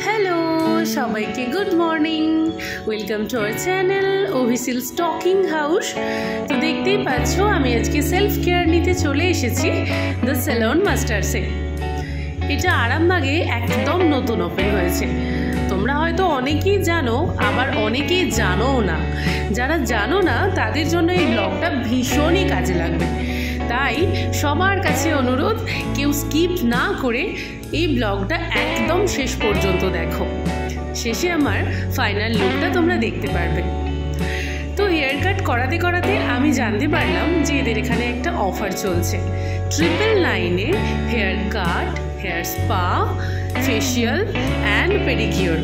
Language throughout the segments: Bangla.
হ্যালো সবাইকে good morning, welcome to our channel ওভিসিল স্টকিং হাউস। তো দেখতেই পাচ্ছ আমি আজকে সেলফ কেয়ার নিতে চলে এসেছি দ্য স্যালন মাস্টার্সে। এটা আরামবাগে একদম নতুন ওপেন হয়েছে। তোমরা হয়তো অনেকেই জানো, আবার অনেকেই জানোও না। যারা জানো না তাদের জন্য এই ব্লগটা ভীষণই কাজে লাগবে। তাই সবার কাছে অনুরোধ, কেউ স্কিপ না করে এই ব্লগটা একদম শেষ পর্যন্ত দেখো। শেষে আমার ফাইনাল লুকটা তোমরা দেখতে পারবে। তো হেয়ার কাট করাতে করাতে আমি জানতে পারলাম যে এদের এখানে একটা অফার চলছে। 999-এ hair cut, hair spa, facial and pedicure.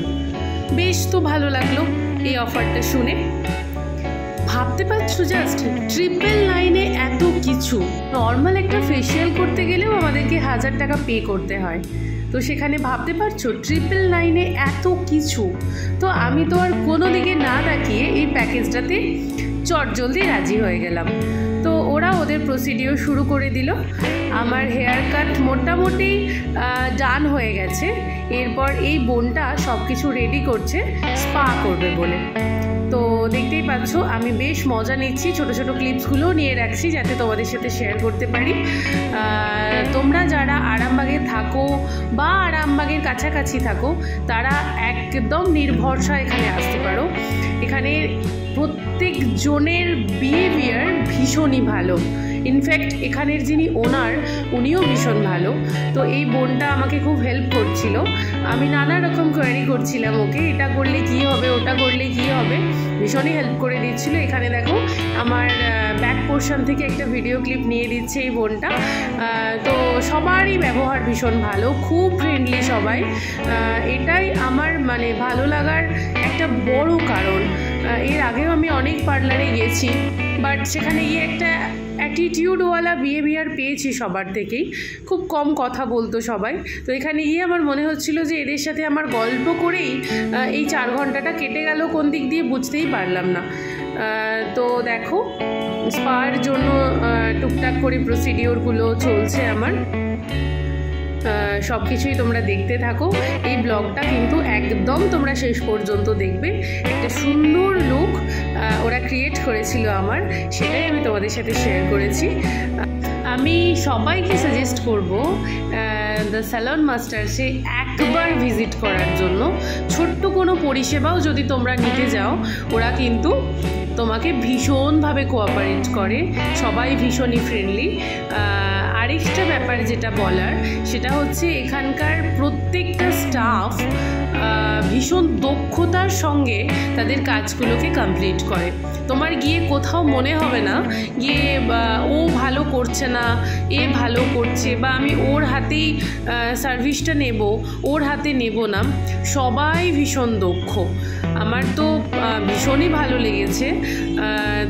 বেশ তো ভালো লাগলো এই অফারটা শুনে। ভাবতে পারছো জাস্ট 999-এ এত কিছু। নর্মাল একটা ফেশিয়াল করতে গেলেও আমাদেরকে 1000 টাকা পে করতে হয়, তো সেখানে ভাবতে পারছো 999-এ এত কিছু। তো আমি তো আর কোনো দিকে না তাকিয়ে এই প্যাকেজটাতে চটজলদি রাজি হয়ে গেলাম। তো ওরা ওদের প্রসিডিওর শুরু করে দিল। আমার হেয়ার কাট মোটামুটি ডান হয়ে গেছে। এরপর এই বোনটা সব কিছু রেডি করছে স্পা করবে বলে। তো দেখতেই পাচ্ছ আমি বেশ মজা নিচ্ছি, ছোট ছোট ক্লিপসগুলোও নিয়ে রাখছি যাতে তোমাদের সাথে শেয়ার করতে পারি। তোমরা যারা আরামবাগে থাকো বা আরামবাগের কাছাকাছি থাকো তারা একদম নির্ভরসা এখানে আসতে পারো। এখানে প্রত্যেক জনের বিহেভিয়ার ভীষণই ভালো। ইনফ্যাক্ট এখানের যিনি ওনার উনিও ভীষণ ভালো। তো এই বোনটা আমাকে খুব হেল্প করছিল। আমি নানা রকম কোয়েরি করছিলাম ওকে, এটা করলে কি হবে, ওটা করলে কি হবে, ভীষণই হেল্প করে দিচ্ছিল। এখানে দেখো আমার ব্যাক পোর্শন থেকে একটা ভিডিও ক্লিপ নিয়ে দিচ্ছে এই বোনটা। তো সবারই ব্যবহার ভীষণ ভালো, খুব ফ্রেন্ডলি সবাই। এটাই আমার মানে ভালো লাগার একটা বড় কারণ। এর আগেও আমি অনেক পার্লারে গেছি, বাট সেখানে গিয়ে একটা অ্যাটিটিউডওয়ালা বিহেভিয়ার পেয়েছি সবার থেকেই। খুব কম কথা বলতো সবাই। তো এখানে গিয়ে আমার মনে হচ্ছিল যে এদের সাথে আমার গল্প করেই এই 4 ঘন্টাটা কেটে গেল কোন দিক দিয়ে বুঝতেই পারলাম না। তো দেখো স্পার জন্য টুকটাক করে প্রসিডিওরগুলো চলছে আমার। সব কিছুই তোমরা দেখতে থাকো। এই ব্লগটা কিন্তু একদম তোমরা শেষ পর্যন্ত দেখবে। একটা সুন্দর লুক ওরা ক্রিয়েট করেছিল আমার, সেটাই আমি তোমাদের সাথে শেয়ার করেছি। আমি সবাইকে সাজেস্ট করব দ্য স্যালন মাস্টার্সে একবার ভিজিট করার জন্য। ছোট্ট কোনো পরিষেবাও যদি তোমরা নিতে যাও ওরা কিন্তু তোমাকে ভীষণভাবে কোঅপারেট করে, সবাই ভীষণই ফ্রেন্ডলি। আরেকটা ব্যাপার যেটা বলার সেটা হচ্ছে এখানকার প্রত্যেকটা স্টাফ ভীষণ দক্ষতার সঙ্গে তাদের কাজগুলোকে কমপ্লিট করে। তোমার গিয়ে কোথাও মনে হবে না গিয়ে ও ভালো করছে না, এ ভালো করছে, বা আমি ওর হাতেই সার্ভিসটা নেব, ওর হাতে নেব না। সবাই ভীষণ দক্ষ। আমার তো ভীষণই ভালো লেগেছে।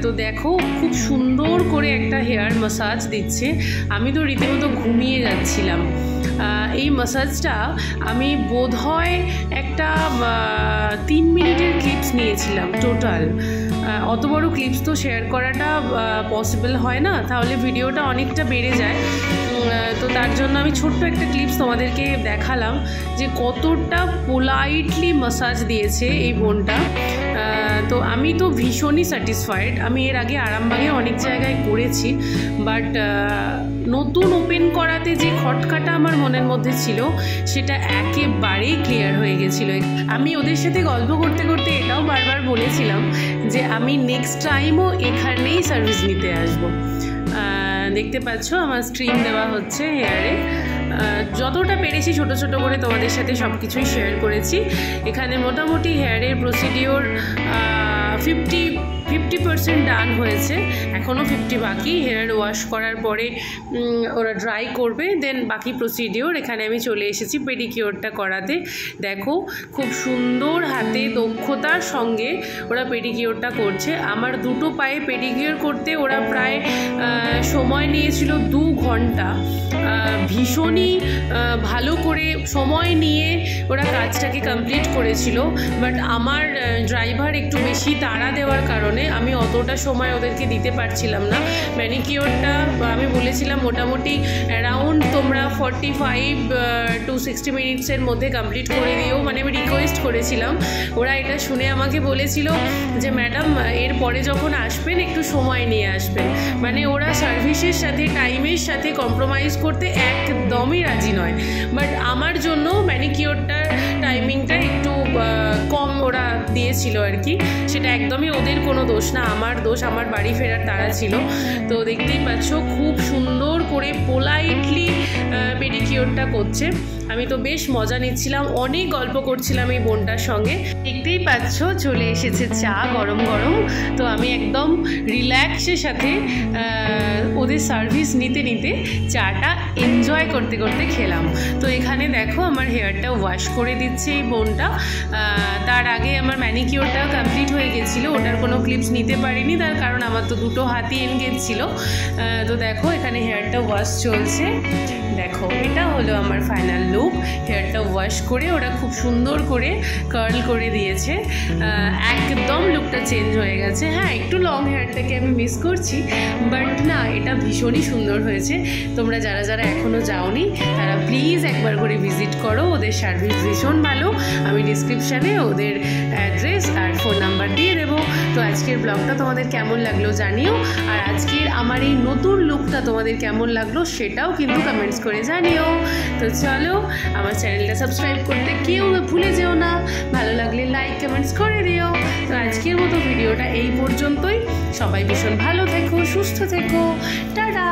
তো দেখো খুব সুন্দর করে একটা হেয়ার ম্যাসাজ দিচ্ছে। আমি তো রীতিমতো ঘুমিয়ে যাচ্ছিলাম। এই ম্যাসাজটা আমি বোধহয় একটা 3 মিনিটের ক্লিপস নিয়েছিলাম টোটাল। অত বড় ক্লিপস তো শেয়ার করাটা পসিবল হয় না, তাহলে ভিডিওটা অনেকটা বেড়ে যায়। তো তার জন্য আমি ছোট্ট একটা ক্লিপস তোমাদেরকে দেখালাম যে কতটা পোলাইটলি ম্যাসাজ দিয়েছে এই বোনটা। তো আমি তো ভীষণই স্যাটিসফাইড। আমি এর আগে আরামবাগে অনেক জায়গায় করেছি, বাট নতুন ওপেন করাতে যে খটকাটা আমার মনের মধ্যে ছিল সেটা একেবারেই ক্লিয়ার হয়ে গেছিলো। আমি ওদের সাথে গল্প করতে করতে এটাও বারবার বলেছিলাম যে আমি নেক্সট টাইমও এখানেই সার্ভিস নিতে আসবো। দেখতে পাচ্ছ আমার স্ট্রিম দেওয়া হচ্ছে হেয়ারে। যতটা পেরেছি ছোট ছোট করে তোমাদের সাথে সব কিছুই শেয়ার করেছি। এখানে মোটামুটি হেয়ারের প্রসিডিওর 50% ডান হয়েছে, এখনও 50 বাকি। হেয়ার ওয়াশ করার পরে ওরা ড্রাই করবে, দেন বাকি প্রসিডিওর। এখানে আমি চলে এসেছি পেডিকিওরটা করাতে। দেখো খুব সুন্দর হাতে দক্ষতার সঙ্গে ওরা পেডিকিওরটা করছে। আমার দুটো পায়ে পেডিকিওর করতে ওরা প্রায় সময় নিয়েছিল 2 ঘন্টা। ভীষণই ভালো করে সময় নিয়ে ওরা কাজ কাজটাকে কমপ্লিট করেছিল, বাট আমার ড্রাইভার একটু বেশি তাড়া দেওয়ার কারণে আমি অতটা সময় ওদেরকে দিতে পারছিলাম না। ম্যানিকিওরটা আমি বলেছিলাম মোটামুটি অ্যারাউন্ড তোমরা 45 to 60 মিনিটসের মধ্যে কমপ্লিট করে দিও, মানে আমি রিকোয়েস্ট করেছিলাম। ওরা এটা শুনে আমাকে বলেছিল যে ম্যাডাম এরপরে যখন আসবেন একটু সময় নিয়ে আসবেন, মানে ওরা সার্ভিসের সাথে টাইমের সাথে কম্প্রোমাইজ করতে একদমই রাজি নয়। বাট আমার জন্য ম্যানিকিওরটার টাইমিংটা একটু কম ওরা দিয়েছিল আর কি, সেটা একদমই ওদের কোনো দোষ না, আমার দোষ, আমার বাড়ি ফেরার তাড়া ছিল। তো দেখতেই পাচ্ছ খুব সুন্দর করে পোলাইটলি পেডিকিওরটা করছে, আমি তো বেশ মজা নিচ্ছিলাম, অনেক গল্প করছিলাম এই বোনটার সঙ্গে। দেখতেই পাচ্ছ চলে এসেছে চা গরম গরম, তো আমি একদম রিল্যাক্সের সাথে ওদের সার্ভিস নিতে নিতে চাটা এনজয় করতে করতে খেলাম। তো এখানে দেখো আমার হেয়ারটা ওয়াশ করে দিচ্ছে এই বোনটা, তার আগে আমার ম্যানিকিওরটা কমপ্লিট হয়ে গেছিলো, ওটার কোনো ক্লিপস নিতে পারিনি, তার কারণ আমার তো দুটো হাতই এনগেজ ছিল। তো দেখো এখানে হেয়ারটা ওয়াশ চলছে, দেখো এটা হলো আমার ফাইনাল লুক। হেয়ারটা ওয়াশ করে ওরা খুব সুন্দর করে কার্ল করে দিয়েছে, একদম লুকটা চেঞ্জ হয়ে গেছে। হ্যাঁ একটু লং হেয়ারটাকে আমি মিস করছি, বাট না এটা ভীষণই সুন্দর হয়েছে। তোমরা যারা যারা এখনও যাওনি তারা প্লিজ একবার করে ভিজিট করো, ওদের সার্ভিস ভীষণ ভালো। আমি ডিসক্রিপশানে ওদের অ্যাড্রেস আর ফোন নাম্বার দিয়ে দেবো। তো আজকের ব্লগটা তোমাদের কেমন লাগলো জানিও, আর আজকের আমার এই নতুন লুকটা তোমাদের কেমন লাগলো সেটাও কিন্তু কমেন্টস করে জানিও। তো চলো আমার চ্যানেলটা সাবস্ক্রাইব করতে কেউ ভুলে যেও না, ভালো লাগলে লাইক কমেন্টস করে দিও। তো আজকের মতো ভিডিওটা এই পর্যন্তই, সবাই ভীষণ ভালো থেকো, সুস্থ থেকো, টাটা।